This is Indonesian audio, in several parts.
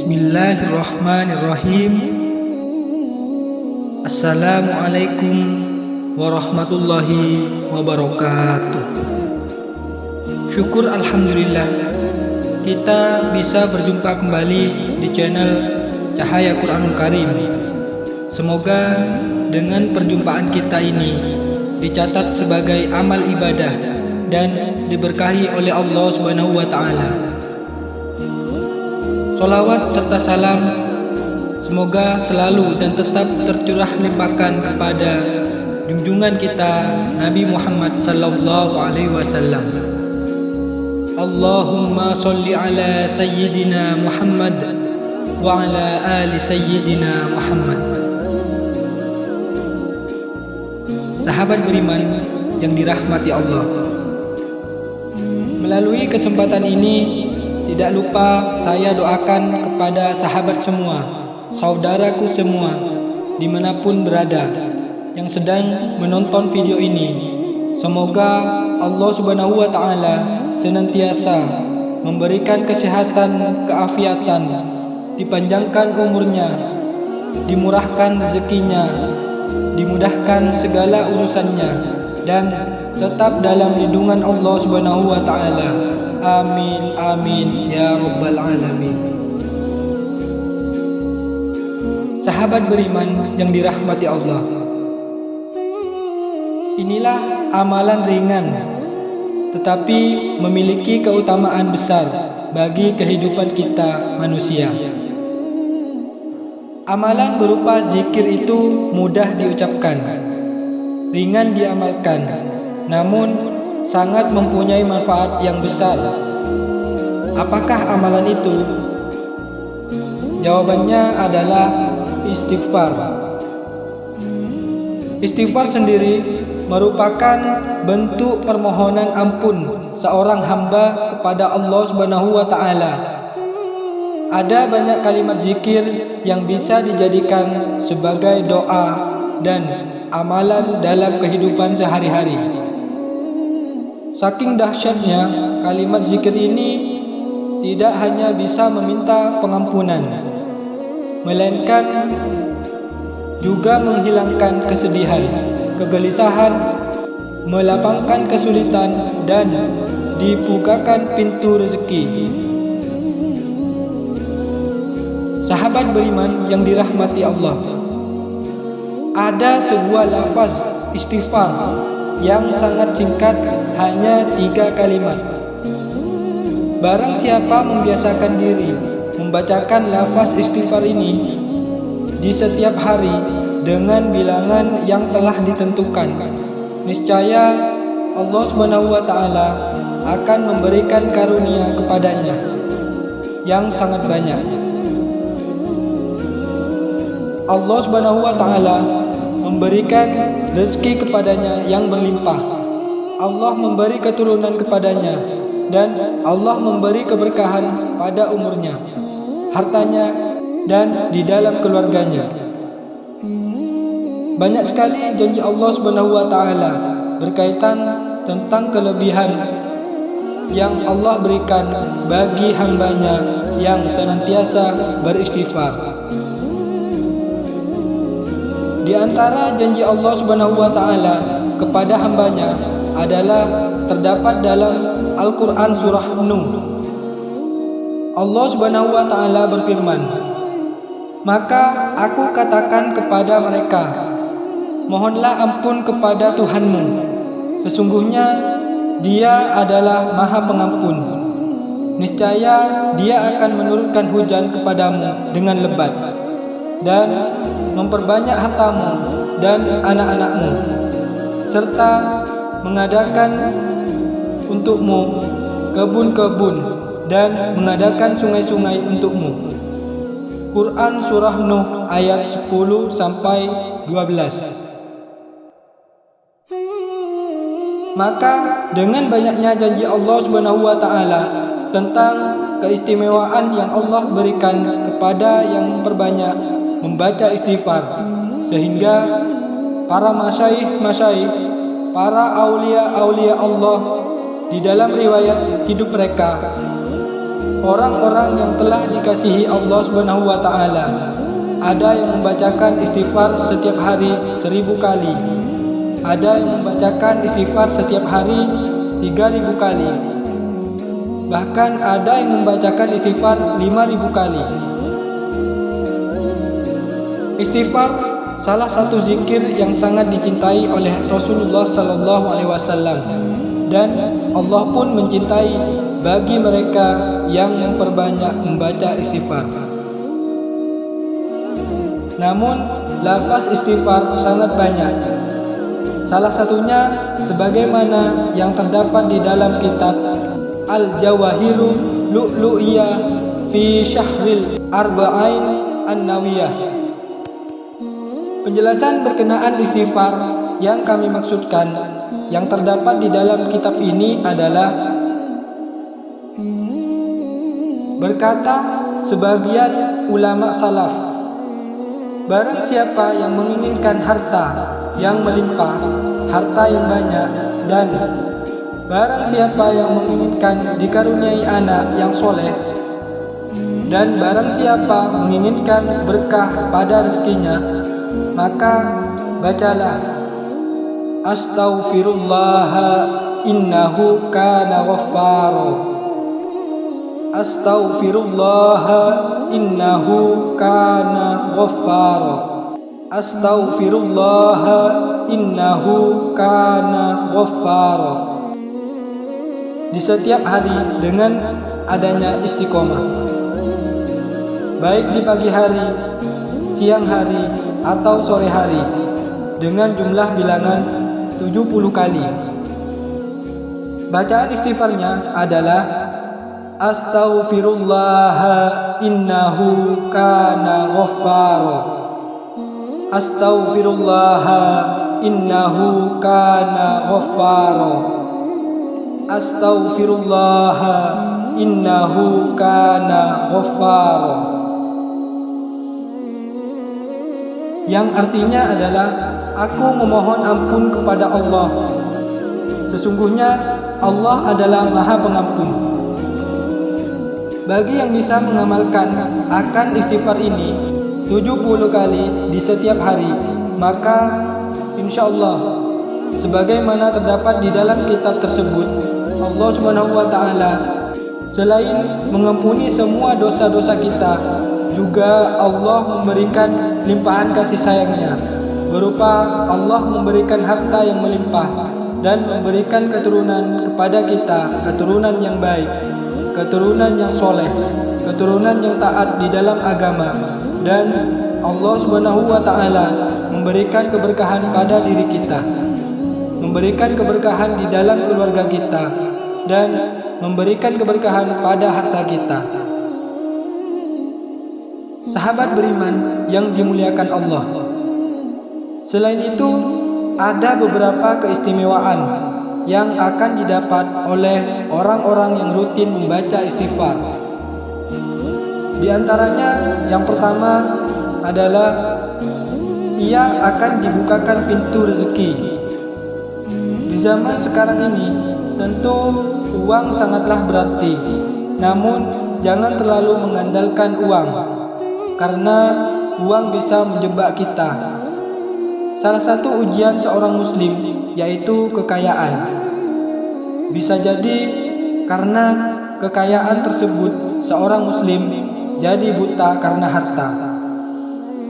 Bismillahirrahmanirrahim. Assalamualaikum warahmatullahi wabarakatuh. Syukur alhamdulillah kita bisa berjumpa kembali di channel Cahaya Quranul Karim. Semoga dengan perjumpaan kita ini dicatat sebagai amal ibadah dan diberkahi oleh Allah Subhanahu wa taala. Sholawat serta salam semoga selalu dan tetap tercurah limpahkan kepada junjungan kita Nabi Muhammad sallallahu alaihi wasallam. Allahumma sholli ala sayyidina Muhammad wa ala ali sayyidina Muhammad. Sahabat beriman yang dirahmati Allah, melalui kesempatan ini tidak lupa saya doakan kepada sahabat semua, saudaraku semua, dimanapun berada, yang sedang menonton video ini. Semoga Allah Subhanahu wa ta'ala senantiasa memberikan kesehatan, keafiatan, dipanjangkan umurnya, dimurahkan rezekinya, dimudahkan segala urusannya, dan tetap dalam lindungan Allah Subhanahu wa ta'ala. Amin, amin, ya rabbal alamin. Sahabat beriman yang dirahmati Allah, inilah amalan ringan tetapi memiliki keutamaan besar bagi kehidupan kita manusia. Amalan berupa zikir itu mudah diucapkan, ringan diamalkan, namun sangat mempunyai manfaat yang besar. Apakah amalan itu? Jawabannya adalah istighfar. Istighfar sendiri merupakan bentuk permohonan ampun seorang hamba kepada Allah Subhanahu wa ta'ala. Ada banyak kalimat zikir yang bisa dijadikan sebagai doa dan amalan dalam kehidupan sehari-hari. Saking dahsyatnya kalimat zikir ini tidak hanya bisa meminta pengampunan, melainkan juga menghilangkan kesedihan, kegelisahan, melapangkan kesulitan, dan dibukakan pintu rezeki. Sahabat beriman yang dirahmati Allah, ada sebuah lafaz istighfar yang sangat singkat, hanya 3 kalimat. Barang siapa membiasakan diri membacakan lafaz istighfar ini di setiap hari dengan bilangan yang telah ditentukan, niscaya Allah Subhanahu wa ta'ala akan memberikan karunia kepadanya yang sangat banyak. Allah Subhanahu wa ta'ala memberikan rezeki kepadanya yang berlimpah. Allah memberi keturunan kepadanya, dan Allah memberi keberkahan pada umurnya, hartanya, dan di dalam keluarganya. Banyak sekali janji Allah Subhanahu wa ta'ala berkaitan tentang kelebihan yang Allah berikan bagi hambanya yang senantiasa beristighfar. Di antara janji Allah Subhanahu wa ta'ala kepada hambanya adalah terdapat dalam Al-Quran surah Nuh. Allah Subhanahu wa ta'ala berfirman, "Maka aku katakan kepada mereka, mohonlah ampun kepada Tuhanmu. Sesungguhnya Dia adalah Maha Pengampun. Niscaya Dia akan menurunkan hujan kepadamu dengan lebat, dan memperbanyak hartamu dan anak-anakmu, serta mengadakan untukmu kebun-kebun dan mengadakan sungai-sungai untukmu." Quran surah Nuh ayat 10 sampai 12. Maka dengan banyaknya janji Allah Subhanahu wa ta'ala tentang keistimewaan yang Allah berikan kepada yang memperbanyak membaca istighfar, sehingga para masyaikh, para aulia Allah di dalam riwayat hidup mereka orang-orang yang telah dikasihi Allah Subhanahu wa taala. Ada yang membacakan istighfar setiap hari 1000 kali. Ada yang membacakan istighfar setiap hari 3000 kali. Bahkan ada yang membacakan istighfar 5000 kali. Istighfar salah satu zikir yang sangat dicintai oleh Rasulullah sallallahu alaihi wasallam, dan Allah pun mencintai bagi mereka yang memperbanyak membaca istighfar. Namun lafaz istighfar sangat banyak. Salah satunya sebagaimana yang terdapat di dalam kitab Al-Jawahiru Lu'lu'iyah fi Syahril Arba'in An-Nawiyah. Penjelasan berkenaan istighfar yang kami maksudkan yang terdapat di dalam kitab ini adalah, berkata sebagian ulama salaf, barang siapa yang menginginkan harta yang melimpah, harta yang banyak, dan barang siapa yang menginginkan dikaruniai anak yang soleh, dan barang siapa menginginkan berkah pada rezekinya, maka bacalah Astaghfirullah innahu kana ghaffara. Astaghfirullah innahu kana ghaffara. Astaghfirullah innahu kana ghaffara. Di setiap hari dengan adanya istiqomah, baik di pagi hari, siang hari, atau sore hari, dengan jumlah bilangan 70 kali. Bacaan istighfarnya adalah Astaghfirullah innahu kana ghaffara. Astaghfirullah innahu kana ghaffara. Astaghfirullah innahu kana ghaffara. Yang artinya adalah, aku memohon ampun kepada Allah. Sesungguhnya Allah adalah Maha Pengampun. Bagi yang bisa mengamalkan akan istighfar ini 70 kali di setiap hari, maka insya Allah sebagaimana terdapat di dalam kitab tersebut, Allah Subhanahu wa taala selain mengampuni semua dosa-dosa kita, juga Allah memberikan limpahan kasih sayangnya, berupa Allah memberikan harta yang melimpah dan memberikan keturunan kepada kita, keturunan yang baik, keturunan yang soleh, keturunan yang taat di dalam agama, dan Allah Subhanahu wa taala memberikan keberkahan pada diri kita, memberikan keberkahan di dalam keluarga kita, dan memberikan keberkahan pada harta kita. Sahabat beriman yang dimuliakan Allah, selain itu ada beberapa keistimewaan yang akan didapat oleh orang-orang yang rutin membaca istighfar. Di antaranya yang pertama adalah ia akan dibukakan pintu rezeki. Di zaman sekarang ini tentu uang sangatlah berarti, namun jangan terlalu mengandalkan uang, karena uang bisa menjebak kita. Salah satu ujian seorang muslim yaitu kekayaan. Bisa jadi karena kekayaan tersebut seorang muslim jadi buta karena harta.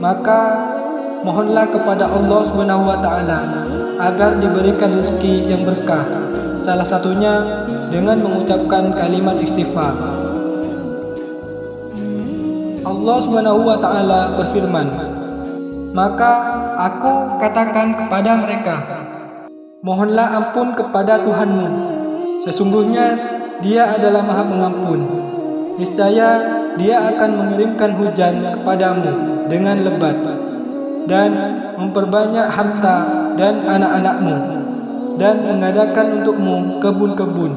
Maka mohonlah kepada Allah Subhanahu wa taala agar diberikan rezeki yang berkah. Salah satunya dengan mengucapkan kalimat istighfar. Allah Subhanahu wa taala berfirman, maka aku katakan kepada mereka, mohonlah ampun kepada Tuhanmu. Sesungguhnya Dia adalah Maha Pengampun. Niscaya Dia akan mengirimkan hujan kepadamu dengan lebat, dan memperbanyak harta dan anak-anakmu, dan mengadakan untukmu kebun-kebun,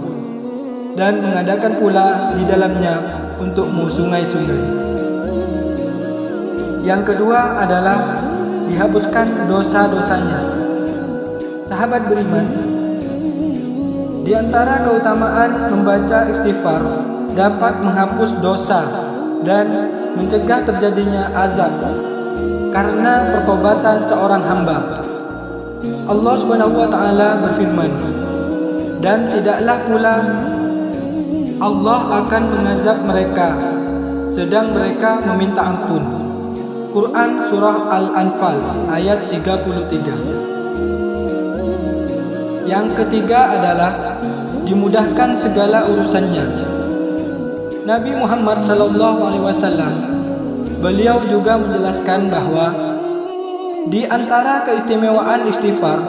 dan mengadakan pula di dalamnya untukmu sungai-sungai. Yang kedua adalah dihapuskan dosa-dosanya. Sahabat beriman, di antara keutamaan membaca istighfar dapat menghapus dosa dan mencegah terjadinya azab karena pertobatan seorang hamba. Allah Subhanahu wa taala berfirman, dan tidaklah pula Allah akan mengazab mereka sedang mereka meminta ampun. Quran Surah Al-Anfal ayat 33. Yang ketiga adalah dimudahkan segala urusannya. Nabi Muhammad SAW, beliau juga menjelaskan bahwa di antara keistimewaan istighfar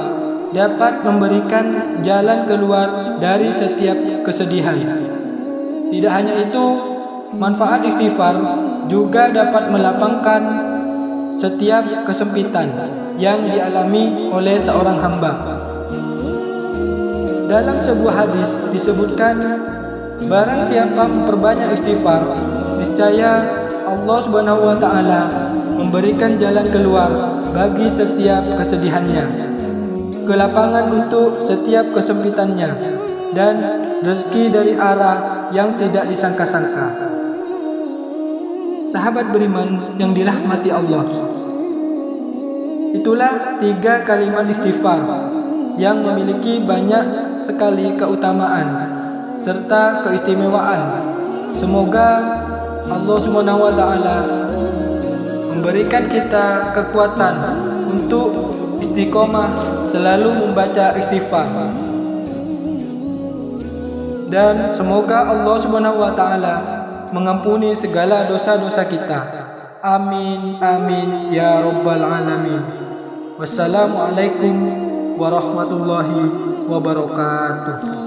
dapat memberikan jalan keluar dari setiap kesedihan. Tidak hanya itu, manfaat istighfar juga dapat melapangkan setiap kesempitan yang dialami oleh seorang hamba. Dalam sebuah hadis disebutkan, barang siapa memperbanyak istighfar, niscaya Allah Subhanahu wa taala memberikan jalan keluar bagi setiap kesedihannya, kelapangan untuk setiap kesempitannya, dan rezeki dari arah yang tidak disangka-sangka. Sahabat beriman yang dirahmati Allah, itulah 3 kalimat istighfar yang memiliki banyak sekali keutamaan serta keistimewaan. Semoga Allah Subhanahu wa taala memberikan kita kekuatan untuk istiqomah selalu membaca istighfar, dan semoga Allah Subhanahu wa taala mengampuni segala dosa-dosa kita. Amin amin ya rabbal alamin. Wassalamualaikum warahmatullahi wabarakatuh.